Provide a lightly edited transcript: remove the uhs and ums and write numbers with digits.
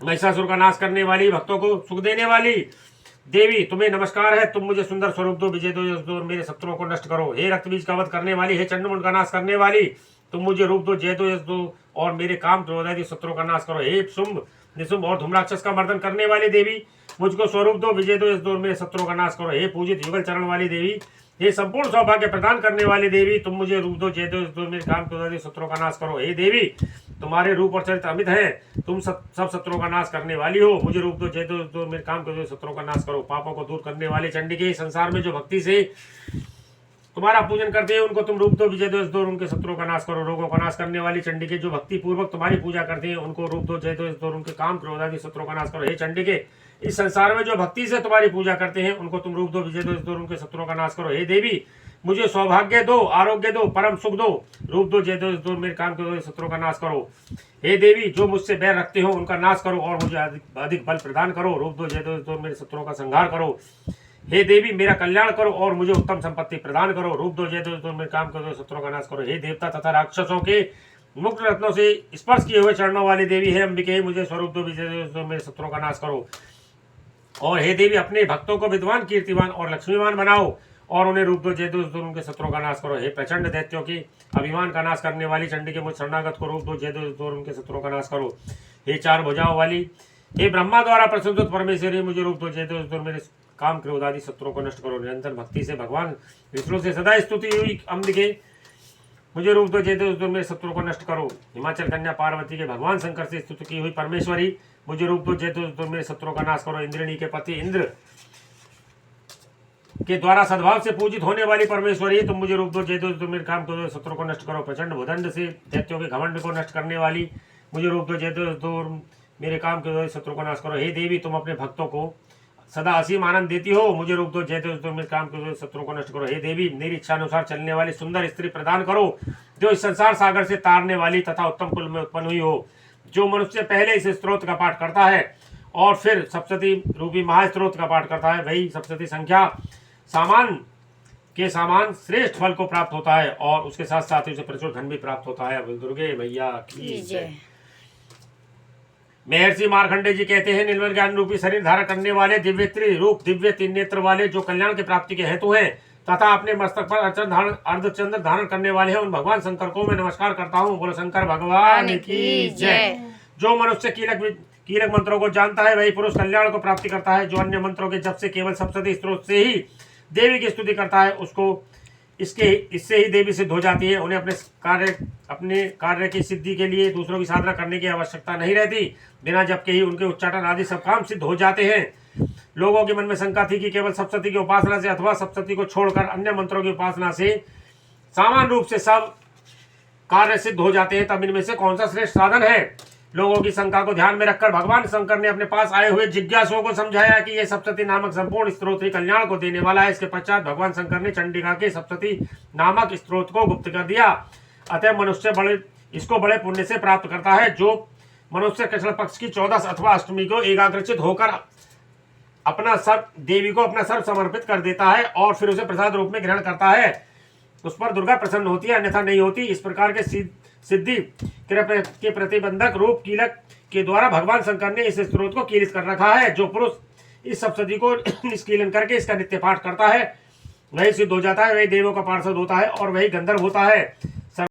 महिषासुर का नाश करने वाली, भक्तों को सुख देने वाली देवी तुम्हें नमस्कार है। तुम मुझे सुंदर स्वरूप दो, विजय दो, यश दो और मेरे शत्रुओं को नष्ट करो। हे रक्त बीज का वध करने वाली, हे चंडमुंड का नाश करने वाली, तुम मुझे रूप दो, जय दो, यश दो और मेरे काम क्रोध आदि शत्रुओं का नाश करो। हे शुंभ निशुंभ और धूम्राक्षस का मर्दन करने वाली देवी, मुझको स्वरूप दो, विजय दो, यश दो और मेरे शत्रुओं का नाश करो। हे पूजित युगल चरण वाली देवी, हे संपूर्ण सौभाग्य प्रदान करने वाली देवी, तुम मुझे रूप दो, जय दो, यश दो, मेरे काम क्रोध आदि शत्रुओं का नाश करो। हे देवी, तुम्हारे रूप और चरित्र अमित है, तुम सब शत्रुओं का नाश करने वाली हो, मुझे रूप दो, जय दो, यश दो, मेरे काम क्रोध आदि शत्रुओं का नाश करो। पापों को दूर करने वाले चंडिके, संसार में जो भक्ति से तुम्हारा पूजन करते हैं उनको तुम रूप दो, विजय दो, यश दो, उनके शत्रुओं का नाश करो। रोगों का नाश करने वाली चंडिके, जो भक्ति पूर्वक तुम्हारी पूजा करते हैं उनको रूप दो, जय दो, यश दो, उनके काम क्रोध आदि शत्रुओं का नाश करो। हे चंडिके, इस संसार में जो भक्ति से तुम्हारी पूजा करते हैं उनको तुम रूप दो, विजय दो, यश दो, उनके शत्रुओं का नाश करो। हे देवी, मुझे सौभाग्य दो, आरोग्य दो, परम सुख दो, रूप दो, जय दो, यश दो, मेरे काम क्रोध शत्रुओं का नाश करो। हे देवी, जो मुझसे बैर रखते हो उनका नाश करो और मुझे अधिक बल प्रदान करो। रूप दो, जय दो, यश दो, मेरे शत्रुओं का संहार करो। हे देवी, मेरा कल्याण करो और मुझे उत्तम संपत्ति प्रदान करो। रूप दो, जय दो, मेरे काम करो, शत्रुओं का नाश करो। हे देवता तथा राक्षसों के मुक्त रत्नों से स्पर्श किए हुए चरणों वाली देवी, हे अंबिके, मुझे स्वरूप दो, विजय दो, मेरे शत्रुओं का नाश करो। और हे देवी, अपने भक्तों को विद्वान, कीर्तिवान और लक्ष्मीवान बनाओ और उन्हें रूप दो, जय दो, उनके शत्रुओं का नाश करो। हे प्रचंड दैत्यों की अभिमान का नाश करने वाली चंडी, मुझ शरणागत को रूप दो, जय दो, उनके शत्रुओं का नाश करो। हे चार भुजाओं वाली, हे ब्रह्मा द्वारा प्रसन्नत परमेश्वरी, मुझे रूप दो, जय दो, मेरे काम क्रोध आदि शत्रुओं को नष्ट करो। निरंतर भक्ति से भगवान विष्णु से सदा स्तुति हुई अंबिके, मुझे रूप दो, जय दो, मेरे शत्रुओं को नष्ट करो। हिमाचल कन्या पार्वती के भगवान शंकर से स्तुति की हुई परमेश्वरी, मुझे रूप दो, जय दो, मेरे शत्रुओं का नाश करो। इंद्रिणी के पति इंद्र के द्वारा सद्भाव से पूजित होने वाली परमेश्वरी, तुम मुझे रूप दो, जय दो, मेरे काम क्रोध शत्रु को नष्ट करो। प्रचंड भुदंड से दैत्यों के घमंड को नष्ट करने वाली, मुझे रूप दो, जय दो, मेरे काम क्रोध शत्रु को नाश करो। हे देवी, तुम अपने भक्तों को सदा असीम आनंद देती हो, मुझे रूप दो, जय दो, मेरे काम क्रोध शत्रु को नष्ट करो। हे देवी, मेरी इच्छा अनुसार चलने वाली सुंदर स्त्री प्रदान करो, जो इस संसार सागर से तारने वाली तथा उत्तम कुल में उत्पन्न हुई हो। जो मनुष्य पहले इस स्त्रोत का पाठ करता है और फिर सप्तती रूपी महास्त्रोत का पाठ करता है, वही सप्तती संख्या समान श्रेष्ठ फल को प्राप्त होता है और उसके साथ साथ उसे प्रचुर धन भी प्राप्त होता है। दुर्गे मैया की जय। महर्षि मार्कंडेय जी कहते हैं, निर्मल ज्ञान रूपी शरीर धारण करने वाले, दिव्य त्रिरूप, दिव्य तीन नेत्र वाले, जो कल्याण की प्राप्ति के हेतु हैं तथा अपने मस्तक पर अर्धचंद्र धारण करने वाले हैं, उन भगवान शंकर को मैं नमस्कार करता हूँ। बोलो शंकर भगवान की जय। जो मनुष्य कीलक मंत्रों को जानता है वही पुरुष कल्याण को प्राप्ति करता है। जो अन्य मंत्रों के जप से केवल सप्तती स्त्रोत से ही देवी की स्तुति करता है, उसको इससे ही देवी सिद्ध हो जाती है। उन्हें अपने कार्य की सिद्धि के लिए दूसरों की साधना करने की आवश्यकता नहीं रहती। बिना जप के ही उनके उच्चाटन आदि सब काम सिद्ध हो जाते हैं। लोगों के मन में शंका थी कि केवल सप्तती की उपासना से अथवा सप्तती को छोड़कर अन्य मंत्रों की उपासना से समान रूप से सब कार्य सिद्ध हो जाते हैं, तब इनमें से कौन सा श्रेष्ठ साधन है। लोगों की शंका को ध्यान में रखकर भगवान शंकर ने अपने पास आए हुए जिज्ञासुओं को समझाया कि यह सप्तती नामक संपूर्ण स्त्रोत ही कल्याण को देने वाला है। इसके पश्चात भगवान शंकर ने चंडिका के सप्तती नामक स्त्रोत को गुप्त कर दिया। अतः मनुष्य इसको बड़े पुण्य से प्राप्त करता है। जो मनुष्य कृष्ण पक्ष की 14 अथवा अष्टमी को एकाग्रचित होकर अपना सर्प देवी को अपना सर्प समर्पित कर देता है और फिर उसे प्रसाद रूप में ग्रहण करता है, उस पर दुर्गा प्रसन्न होती है, अन्यथा नहीं होती। इस प्रकार के सिद्धि के प्रतिबंधक रूप कीलक के द्वारा भगवान शंकर ने इस स्त्रोत को कीलित कर रखा है। जो पुरुष इस सप्तती को निष्कीलन करके इसका नित्य पाठ करता है वही सिद्ध हो जाता है, वही देवों का पार्षद होता है और वही गंधर्व होता है।